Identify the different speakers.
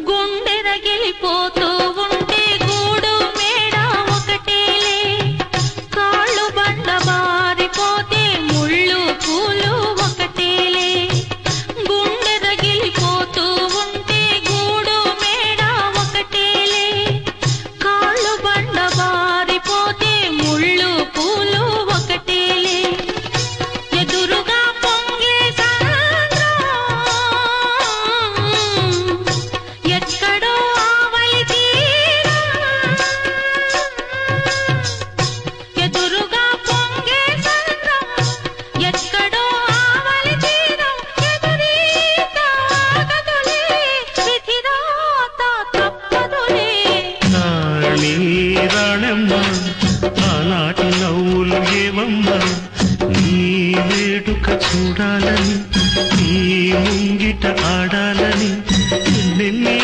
Speaker 1: గుండె రగిలిపోతూ ఉంటే గూడు మేడ ఒకటేలే, కాళ్ళు బండ బారిపోతే ముళ్ళు పూలు ఒకటేలే. గుండె రగిలిపోతూ ఉంటే గూడు మేడ ఒకటేలే, కాళ్ళు బండ బారిపోతే ముళ్ళు పూలు ఒకటేలే. ఎదురుగా పొంగే సంద్రం ఎక్కడో ఆవలి తీరం, ఎదురుగా పొంగే సంద్రం ఎక్కడో ఆవలి తీరం. ఎదురీత ఆగదులే, విధిరాత తప్పదులే.
Speaker 2: రాణి రాణమ్మ ఆనాటి నవ్వులు ఏవమ్మా, నీ వేడుక చూడాలని, నీ ముంగిట ఆడాలని ఎన్నెన్ని